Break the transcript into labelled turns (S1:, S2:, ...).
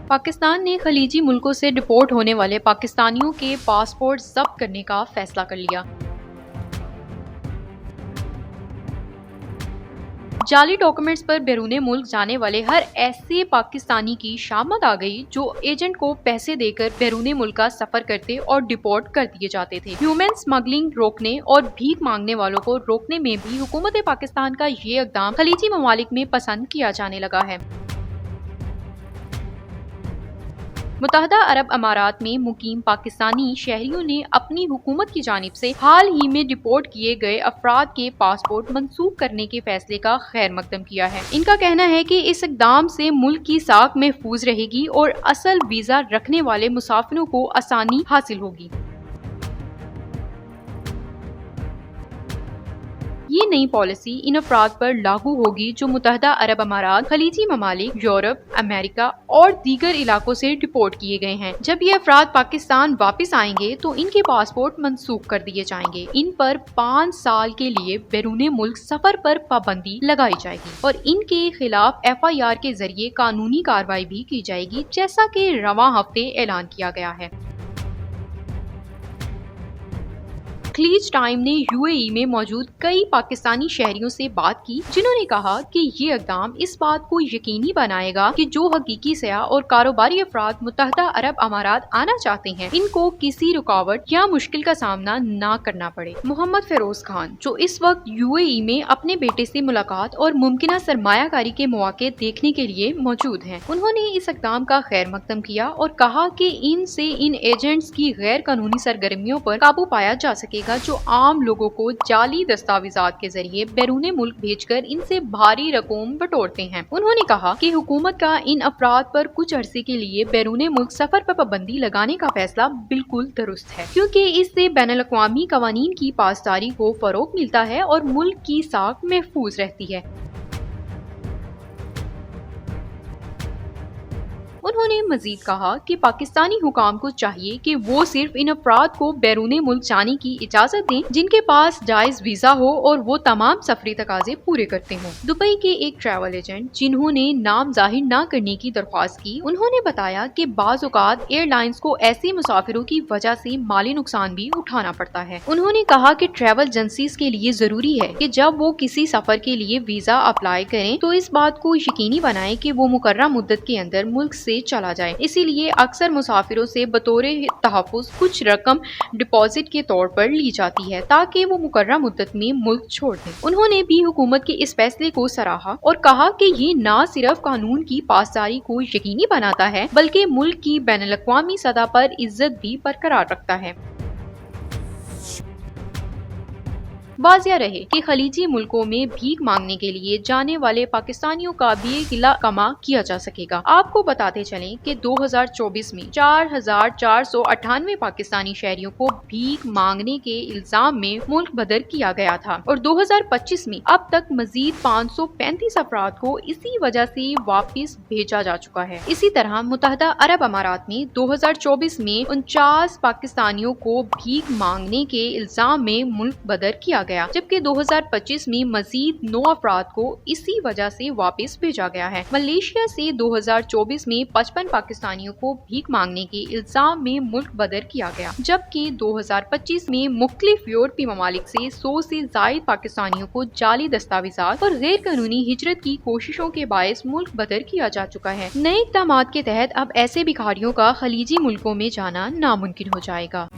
S1: पाकिस्तान ने खलीजी मुल्कों से डिपोर्ट होने वाले पाकिस्तानियों के पासपोर्ट जब्त करने का फैसला कर लिया। जाली डॉक्यूमेंट्स पर बैरूने मुल्क जाने वाले हर ऐसे पाकिस्तानी की शामत आ गई जो एजेंट को पैसे देकर बैरूने मुल्क का सफर करते और डिपोर्ट कर दिए जाते थे। ह्यूमन स्मगलिंग रोकने और भीख मांगने वालों को रोकने में भी हुकूमत पाकिस्तान का ये इक़दाम खलीजी ममालिक में पसंद किया जाने लगा है। मुत्तहदा अरब अमारात में मुकीम पाकिस्तानी शहरियों ने अपनी हुकूमत की जानिब से हाल ही में डिपोर्ट किए गए अफराद के पासपोर्ट मंसूख करने के फैसले का खैर मकदम किया है। इनका कहना है कि इस इक़दाम से मुल्क की साख महफूज रहेगी और असल वीजा रखने वाले मुसाफिरों को आसानी हासिल होगी। ये नई पॉलिसी इन अफराद पर लागू होगी जो मुत्तहदा अरब अमारात, खलीजी ममालिक, यूरोप, अमेरिका और दीगर इलाकों से डिपोर्ट किए गए हैं। जब ये अफराद पाकिस्तान वापस आएंगे तो इनके पासपोर्ट मनसूख कर दिए जाएंगे। इन पर 5 साल के लिए बैरूने मुल्क सफर पर पाबंदी लगाई जाएगी और इनके खिलाफ FIR के जरिए कानूनी कार्रवाई भी की जाएगी, जैसा कि रवां हफ्ते ऐलान किया गया है। खलीज टाइम ने UAE में मौजूद कई पाकिस्तानी शहरियों से बात की, जिन्होंने कहा कि ये इक़दाम इस बात को यकीनी बनाएगा कि जो हकीकी सयाह और कारोबारी अफराद मुत्तहदा अरब अमारात आना चाहते हैं, इनको किसी रुकावट या मुश्किल का सामना न करना पड़े। मोहम्मद फिरोज खान, जो इस वक्त UAE में अपने बेटे से मुलाकात और मुमकिना सरमायाकारी के मौके देखने के लिए मौजूद हैं, उन्होंने इस इक़दाम का खैर मकदम किया और कहा कि इनसे इन एजेंट्स की गैर कानूनी सरगर्मियों पर काबू पाया जा सकेगा जो आम लोगों को जाली दस्तावेजात के जरिए बैरूने मुल्क भेजकर इनसे भारी रकम बटोरते हैं। उन्होंने कहा कि हुकूमत का इन अफराद पर कुछ अरसे के लिए बैरूने मुल्क सफर पर पाबंदी लगाने का फैसला बिल्कुल दुरुस्त है, क्योंकि इससे बैनुल-अक़वामी कवानीन की पासदारी को फरोग मिलता है और मुल्क की साख महफूज रहती है। उन्होंने मजीद कहा कि पाकिस्तानी हुकाम को चाहिए कि वो सिर्फ इन अफराद को बैरूने मुल्क जाने की इजाजत दें जिनके पास जायज वीजा हो और वो तमाम सफरी तकाजे पूरे करते हों। दुबई के एक ट्रैवल एजेंट, जिन्होंने नाम जाहिर न करने की दरख्वास्त की, उन्होंने बताया कि बाज़ औक़ात एयरलाइंस को ऐसे मुसाफिरों की वजह से माली नुकसान भी उठाना पड़ता है। उन्होंने कहा कि ट्रैवल एजेंसीज के लिए जरूरी है कि जब वो किसी सफर के लिए वीजा अप्लाई करें तो इस बात को यकीनी बनाएं कि वो मुकर्रर मुद्दत के अंदर मुल्क से चला जाए। इसीलिए अक्सर मुसाफिरों से बतौर तहफ़्फ़ुज़ कुछ रकम डिपॉजिट के तौर पर ली जाती है ताकि वो मुकर्रर मुद्दत में मुल्क छोड़ दें। उन्होंने भी हुकूमत के इस फैसले को सराहा और कहा कि ये न सिर्फ कानून की पासदारी को यकीनी बनाता है बल्कि मुल्क की बैनुल-अक़वामी सतह पर इज्जत भी बरकरार रखता है। वाज़िया रहे कि खलीजी मुल्कों में भीख मांगने के लिए जाने वाले पाकिस्तानियों का भी गिला कमा किया जा सकेगा। आपको बताते चलें कि 2024 में 4498 पाकिस्तानी शहरियों को भीख मांगने के इल्जाम में मुल्क बदर किया गया था और 2025 में अब तक मजीद 535 अफराद को इसी वजह से वापिस भेजा जा चुका है। इसी तरह मुत्तहदा अरब अमारात में 2024 में 49 पाकिस्तानियों को भीख मांगने के इल्जाम में मुल्क बदर किया गया, जबकि 2025 में मजीद 9 अफराद को इसी वजह से वापस भेजा गया है। मलेशिया से 2024 में 55 पाकिस्तानियों को भीख मांगने के इल्जाम में मुल्क बदर किया गया, जबकि 2025 में मुख्तलिफ यूरोपीय ममालिक से 100 से जायद पाकिस्तानियों को जाली दस्तावेजात और गैर कानूनी हिजरत की कोशिशों के बायस मुल्क बदर किया जा चुका है। नए इक़दामात के तहत अब ऐसे भिखारियों का खलीजी मुल्कों में जाना नामुमकिन हो जाएगा।